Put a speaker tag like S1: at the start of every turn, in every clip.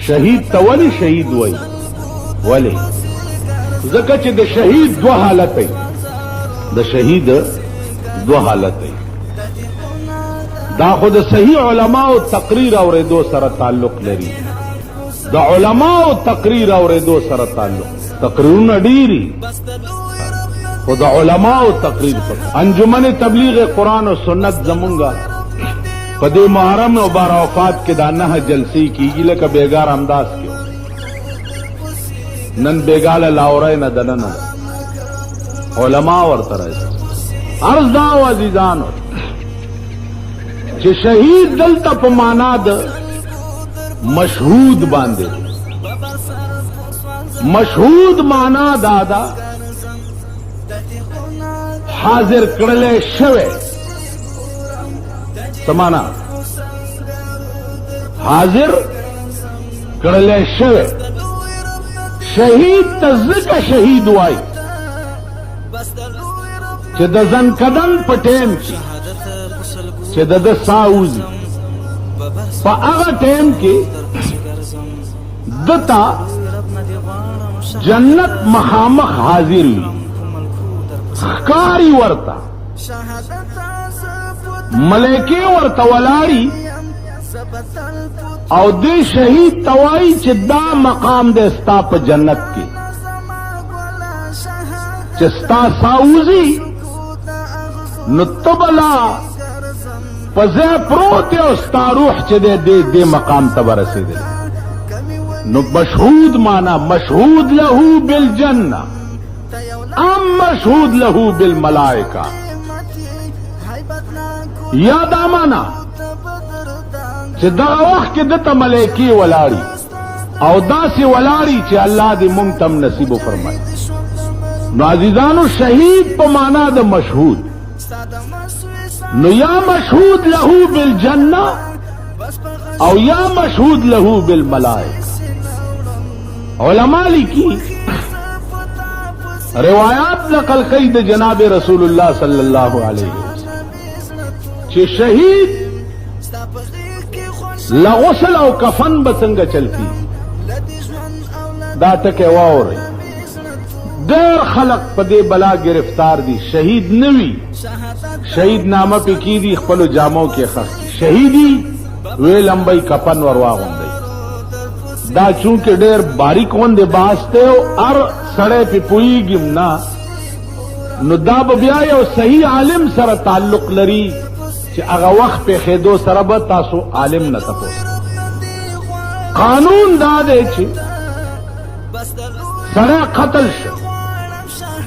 S1: شهید تولی شهید وای ولی ځکه چې د شهید دو حالت دی د شهید دو حالت دی دا خود صحیح علماء تقریر اوریدو سره تعلق لري د علماء تقریر اوریدو سره تعلق تقریرونه ډیری او د علماء تقریر پر انجمن تبلیغ قرآن و سنت زمونږه په دې محرم او بارافات کې دا 9 جلسې کیږي لکه بیګار انداز کې نن بیګاله لاورای نه دننه علماء ورته راځي عرض دا عزیزانو چې شهید دلته په معنا د مشهود باندې مشهود معنا دادا حاضر کړل شوی سمانا حاضر کړل شوی شهید تزکه شهید وای چې د ځن کدن پټیم چې د ساوزي په هغه ټیم کې دتا جنت مخامخ حاضر وي خکاری ورتا ملائکه ورتا ولاړی او دې شهید توای چې دا مقام دې ستا په جنت کې چې ستا ساوزي نو تبلا پزه پروت او ستا روح چې دې مقام ته ورسېدل نو مشهود معنا مشهود له بالجنه ام مشهود له بالملائکه یا دا معنا چې دا وخت کې دته ملائکه ولاړی او داسې ولاړی چې الله دې مونږ تم نصیب فرمایي نو عزیزانو شهید په معنا د مشهود نو یا مشهود له بالجنه او یا مشهود له بالملائکه علماء لیکي روایات نقل کړي د جناب رسول الله صلی الله علیه وسلم چې شهید لغسل او کفن به څنګه چلتی دا ټکه واوري ډېر خلق په دې بلا گرفتار دي شهید نوي شهید نامه پې کی دي خپل جامو کې خخ شهیدی وې لمبای کفن ورواغوندي دا چونکه ډېر باریک وندې باسته او ار سړې په پویګم نه نو دا بیا یو صحیح عالم سره تعلق لري چې هغه وخت په خېدو سره به تاسو عالم نه تاسو قانون دا دی چې سره قتل شو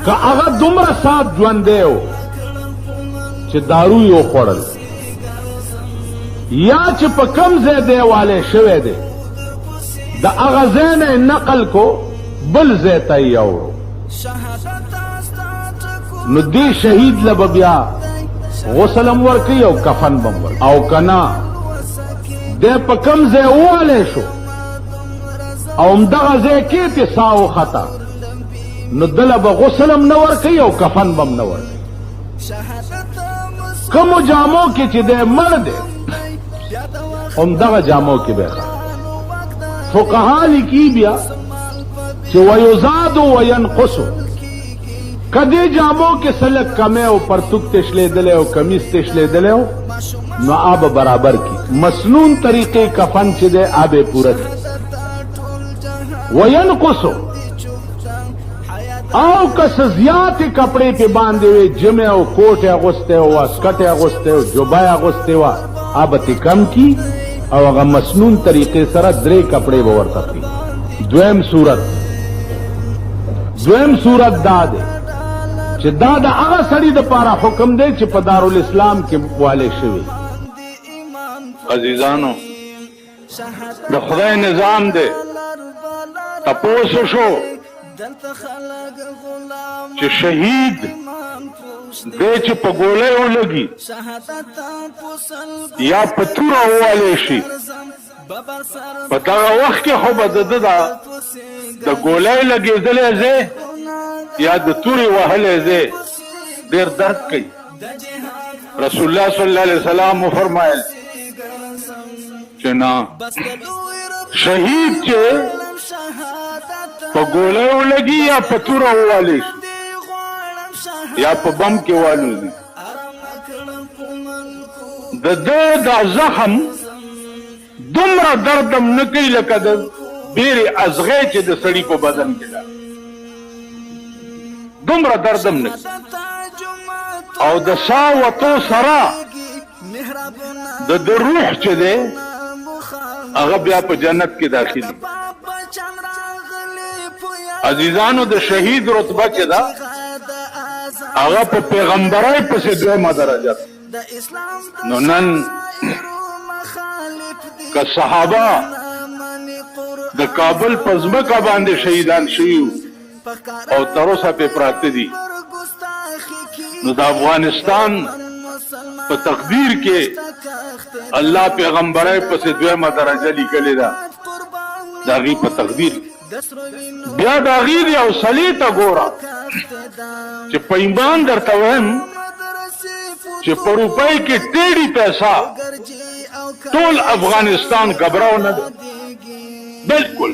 S1: که هغه دومره سات ژوند دیو چې دارو یو خوړل یا چې په کم ځای دیواله شوی دی د هغه ځای نه نقل کو بل ځای ته یوړو نو دې شهید لبه بیا غسلم ورکي او کفن بم ورکي او کنا دې په کم ځای واله شو او همدغه ځای کې ته ساو خطا نو دله به غسلم نه ورکي او کفن بم نه ورکي کوم جامو کې چې دې مړ دې همدغه جامو کې به فقها لیکي بیا چې ويزاد وينقص کدی جامو کې سلک کمه او پرتوک تشلې دله او کمیس تشلې دله نو آب برابر کی مسنون طریقے کفن چې ده آب پورا وينقص او کس زیات کپڑے په باندې وي جمع او کوټه اغوسته او اسکټه اغوسته او جوبای اغوسته وا آب تی کم کی او هغه مسنون طریقے سره درې کپڑے ورته کی دویم صورت دا ده چې دا د هغه سړي د پاره حکم دی چې په دارالاسلام کې والي شوی عزیزانو د خدای نظام دی تپوسو شو چې شهید دی چې په ګولۍ ولګي یا په توره ووالی شي په دغه وخت کې خو به د ګولۍ لګېدلی ځای یا د توري وهلې ځای ډېر درد کوي رسول الله صلی الله علیه وسلم فرمایل چې نه شهید چې په ګولیو لګي یا په توره ووالي یا په بم کې والوزي د ده دا زخم دومره دردم نه کوي لکه د ډېرې ازغۍ چې د سړي په بدن کې ده دومره دردم نه کوي او د ساه وتو سره د روح چې دی هغه بیا په جنت کې داخلي عزیزانو د شهید رتبه چې ده هغه په پیغمبرای پسې دویمه درجه نو نن که صحابه د کابل په ځمکه باندې شهیدان شوي او تر اوسه پې پراته دي نو د افغانستان په تقدیر کې الله پیغمبرای پسې دویمه درجه لیکلې ده د هغې په تقدیر بیا د هغې د حوصلې ته ګوره چې په ایمان درته وایم چې په روپۍ کې ټیډي پیسه ټول افغانستان ګبراو نه ده بالکل